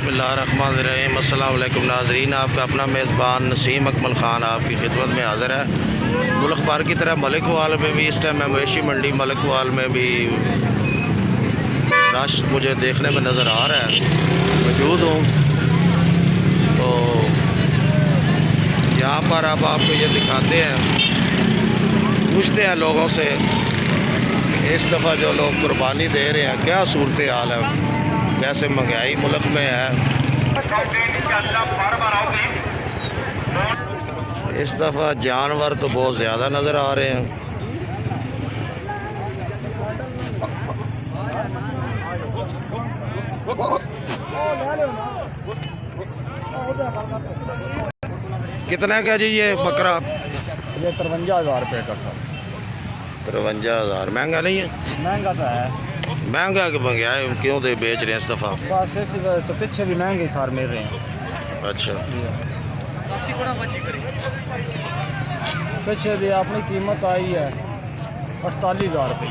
बिस्मिल्लाहिर्रहमानिर्रहीम। अस्सलाम वालेकुम नाज़रीन, आपका अपना मेज़बान नसीम अकमल ख़ान आपकी खिदमत में हाज़िर है। मुल्क भर की तरह मलिकवाल में भी इस टाइम मैं मवेशी मंडी मलिकवाल में भी रश मुझे देखने में नज़र आ रहा है, मौजूद हूँ। तो यहाँ पर अब आपको ये दिखाते हैं, पूछते हैं लोगों से इस दफ़ा जो लोग कुर्बानी दे रहे हैं क्या सूरत हाल है, कैसे महंगाई मुल्क में है। इस दफ़ा जानवर तो बहुत ज़्यादा नज़र आ रहे हैं। कितना का जी ये बकरा? ये 53,000 रुपये का सर। 53,000 महंगा नहीं है? महंगा तो है। महंगा महंगा है क्यों दे बेच रहे हैं इस दफ़ा? बस ऐसी वजह तो पीछे भी महंगे सार मिल रहे हैं। अच्छा, पीछे दी अपनी कीमत आई है 48,000 रुपये।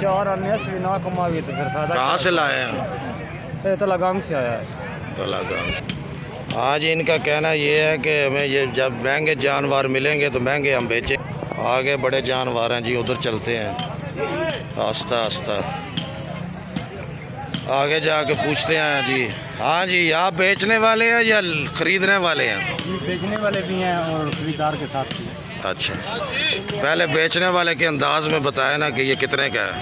चार अन्य भी ना कमावी तो फिर फायदा। कहाँ से लाए हैं? ये तो लगाम से आया है। तो लगा। आज इनका कहना ये है कि हमें ये जब महंगे जानवर मिलेंगे तो महंगे हम बेचें। आगे बड़े जानवर हैं जी, उधर चलते हैं आस्ता आस्ता। आगे जाके पूछते हैं जी। हाँ जी, आप बेचने वाले हैं या ख़रीदने वाले हैं? ये बेचने वाले भी हैं और खरीदार के साथ भी। अच्छा, पहले बेचने वाले के अंदाज में बताया ना कि ये कितने का है।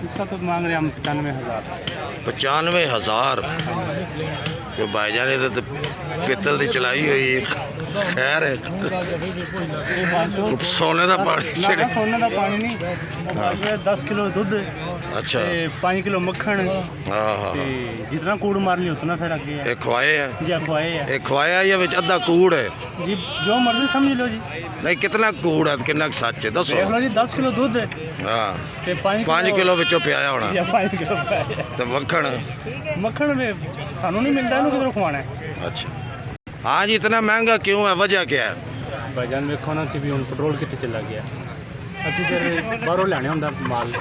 इसका तो मांग रहे हैं हम 95,000। 95,000? तो भाईजान ने तो पित्तल की चलाई हुई खैर है, सोने का पानी ना सोने का पानी नहीं। 10 किलो दूध। अच्छा, 5 किलो मक्खन। हाँ हाँ, जितना कूड़ मार लिया उतना फिर आगे है। एक खुआए है जी खुआए है। एक खुआया या विच अद्धा कूड़ है जी, जो मर्जी समझ लो जी। नहीं, कितना कूड़ है कितना सच है दसो? देख लो जी, 10 किलो दूध। हाँ, 5 किलो विचों पियाया होना। 5 किलो तो मक्खन? मक्खन में सानू नहीं मिलता, इन्हों किधरों खवाना है। अच्छा, हाँ जी, इतना महंगा क्यों है, वजह क्या है? भाईजान वेखो ना कि भी हम पेट्रोल कितने चला गया। ਅਸੀਂ ਫਿਰ ਬਾਹਰੋਂ ਲੈਣੇ ਹੁੰਦਾ ਮਾਲ,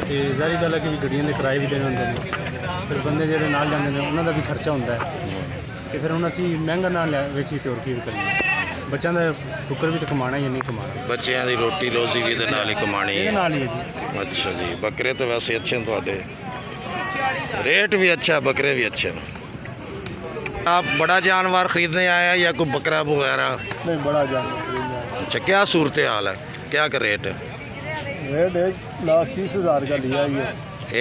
ਤੇ ਜ਼ਾਰੀ ਗੱਲ ਹੈ ਕਿ ਵੀ ਗੱਡੀਆਂ ਦੇ ਕਿਰਾਏ ਵੀ ਦੇਣੇ ਹੁੰਦੇ ਨੇ, ਫਿਰ ਬੰਦੇ ਜਿਹੜੇ ਨਾਲ ਜਾਂਦੇ ਨੇ ਉਹਨਾਂ ਦਾ ਵੀ ਖਰਚਾ ਹੁੰਦਾ ਹੈ, ਤੇ ਫਿਰ ਹੁਣ ਅਸੀਂ ਮਹਿੰਗਾ ਨਾ ਲੈ ਵੇਚੀ ਤੇ ਹੋਰ ਕੀ ਕਰੀਏ। ਬੱਚਿਆਂ ਦਾ ਟੁੱਕਰ ਵੀ ਤਾਂ ਕਮਾਣਾ ਹੀ ਨਹੀਂ ਕਮਾਣਾ। ਬੱਚਿਆਂ ਦੀ ਰੋਟੀ ਰੋਜ਼ੀ ਵੀ ਇਹਦੇ ਨਾਲ ਹੀ ਕਮਾਣੀ ਇਹਦੇ ਹੈ। ਨਾਲ ਹੀ ਹੈ ਜੀ। अच्छा जी, बकरे तो वैसे अच्छे हैं, थोड़े रेट भी अच्छा है, बकरे भी अच्छे हैं। आप बड़ा जानवर खरीदने आए हैं या कोई बकरा वगैरह? नहीं, बड़ा जानवर। अच्छा, क्या सूरत हाल है, क्या का रेट है? रेट 1,30,000 का लिया ये।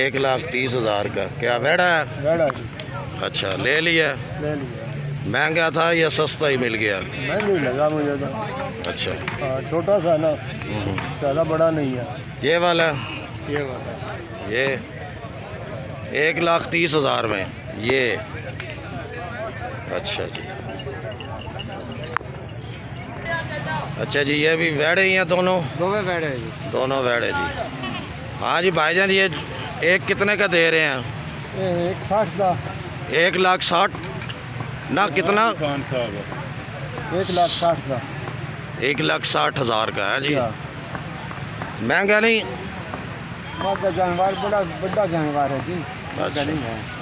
1,30,000 का? क्या वेड़ा है? गाड़ा जी अच्छा, ले लिया? ले लिया। महंगा था या सस्ता ही मिल गया? महंगा ही लगा मुझे तो। अच्छा, छोटा सा ना, ज़्यादा बड़ा नहीं है। ये वाला? ये वाला ये 1,30,000 में ये? अच्छा जी, अच्छा जी, ये भी वेड़े ही हैं दोनों? दोवे बैठे जी। दोनों वेड़े जी। हाँ जी भाईजान, ये एक कितने का दे रहे हैं? 1,60,000 का। 1,60,000 ना? कितना? 1,60,000 का। 1,60,000 का है जी। महंगा नहीं? का जानवर बड़ा बड़ा जानवर है जी। अच्छा,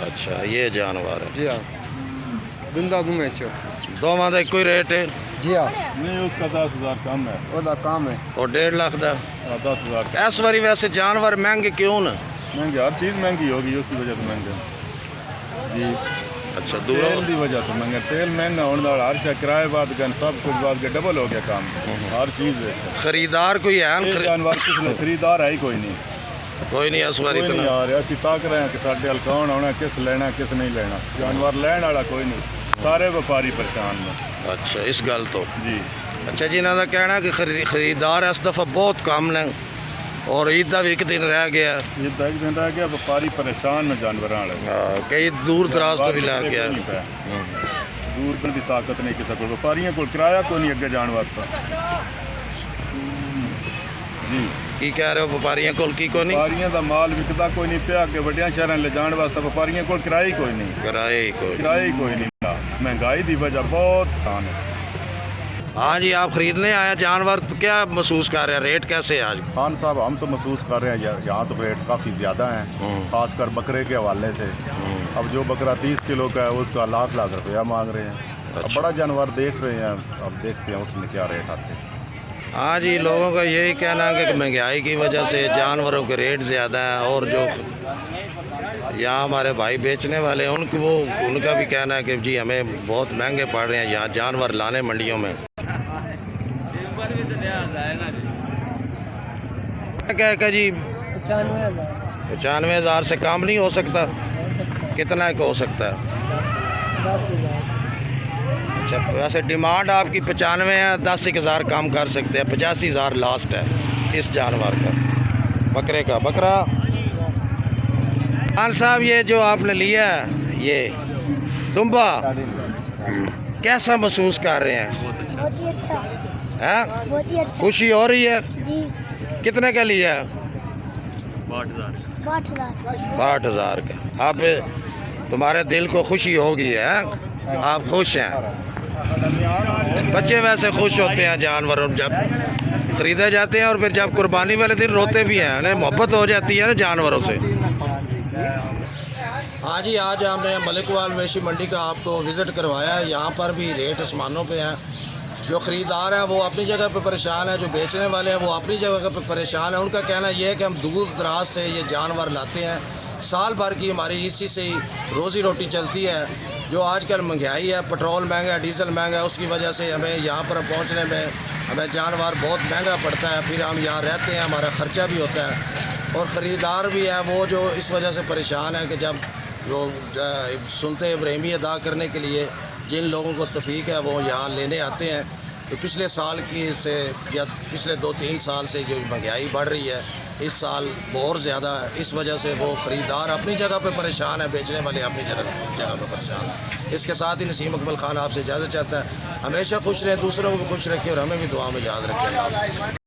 अच्छा, ये जानवर है जी हाँ। दुंदा बुंगे चो दोवां दा इक्को ही रेट है जी हाँ। नहीं, उसका 10,000 कम है। ओदा कम है और 1.5 लाख का 10,000। इस बारी वैसे जानवर महंगे क्यों न? महंगे, हर चीज़ महंगी होगी, उसी वजह से महंगे जी। अच्छा, तेल दूर की वजह से महंगा, तेल महंगा होने वाला, हर शय किराए बाद गन सब कुछ बाद के डबल हो गया काम। हर चीज़ है। खरीदार कोई है? जानवर किस ने खरीदार है ही कोई नहीं। कोई नहीं इस बारी नहीं आ रहा, असं ताक रहे हैं कि साढ़े हल कौन आना, किस लेना किस नहीं लेना। जानवर लैन वाला कोई नहीं, सारे व्यापारी परेशान हैं। अच्छा, इस गल तो जी। अच्छा जी, इन्हों का कहना कि खरीदार इस दफ़ा बहुत कम ने और ईद का भी एक दिन रह गया। ईद का एक दिन रह गया, व्यापारी परेशान में जानवर वाले। कई दूर दराज तो भी ला गया। दूर की ताकत नहीं किसी को, व्यापारियों को किराया कोई नहीं अगे जाने वास्ते जी। की कह रहे हो, व्यापारियों को की कोई नहीं? व्यापारियों का माल विकता कोई नहीं पिया, अगे वड्डियां शहरां ले जाने वास्ते व्यापारियों को किराया ही कोई नहीं। किराए ही कोई महंगाई की वजह बहुत है। हाँ जी, आप ख़रीदने आए जानवर, तो क्या महसूस कर रहे हैं, रेट कैसे है आज? खान साहब हम तो महसूस कर रहे हैं यहाँ तो रेट काफ़ी ज़्यादा हैं, खासकर बकरे के हवाले से। अब जो बकरा 30 किलो का है उसका लाख लाख रुपया मांग रहे हैं। अब अच्छा। बड़ा जानवर देख रहे हैं, अब देखते हैं उसमें क्या रेट आते हैं। हाँ जी, लोगों का यही कहना है कि महंगाई की वजह से जानवरों के रेट ज़्यादा हैं, और जो यहाँ हमारे भाई बेचने वाले हैं उनका भी कहना है कि जी हमें बहुत महंगे पड़ रहे हैं यहाँ जानवर लाने मंडियों में। क्या है जी? 95,000 से कम नहीं हो सकता? कितना हो सकता है? 10,000। अच्छा, वैसे डिमांड आपकी 95 है, 10,000 कम कर सकते हैं, 85,000 लास्ट है इस जानवर का, बकरे का। बकरा खान साहब, ये जो आपने लिया है ये दुम्बा, कैसा महसूस कर रहे हैं? बहुत ही अच्छा। हैं? बहुत ही अच्छा खुशी हो रही है? जी। कितने का लिया है? 62,000। 62,000 का। आप तुम्हारे दिल को खुशी होगी है? आप खुश हैं? बच्चे वैसे खुश होते हैं जानवरों जब खरीदे जाते हैं, और फिर जब कुर्बानी वाले दिन रोते भी हैं, उन्हें मोहब्बत हो जाती है ना जानवरों से। हाँ जी, आज हमने मलिकवाल मवेशी मंडी का आपको विज़िट करवाया है। यहाँ पर भी रेट आसमानों पे हैं। जो ख़रीदार हैं वो अपनी जगह पे परेशान है, जो बेचने वाले हैं वो अपनी जगह पे परेशान है। उनका कहना ये है कि हम दूर दराज से ये जानवर लाते हैं, साल भर की हमारी इसी से ही रोज़ी रोटी चलती है। जो आजकल महंगाई है, पेट्रोल महंगा है, डीजल महंगा है, उसकी वजह से हमें यहाँ पर पहुँचने में हमें जानवर बहुत महंगा पड़ता है। फिर हम यहाँ रहते हैं, हमारा ख़र्चा भी होता है, और ख़रीदार भी है वो जो इस वजह से परेशान है कि जब जो सुनते इब्राहिमी अदा करने के लिए जिन लोगों को तौफीक है वो यहाँ लेने आते हैं। तो पिछले साल की से या पिछले 2-3 साल से जो महंगाई बढ़ रही है, इस साल बहुत ज़्यादा है। इस वजह से वो ख़रीदार अपनी जगह पे परेशान है, बेचने वाले अपनी जगह पे परेशान है। इसके साथ ही नसीम अकमल खान आपसे इजाज़त चाहता है। हमेशा खुश रहें, दूसरों को भी खुश रखें, और हमें भी दुआ में याद रखें।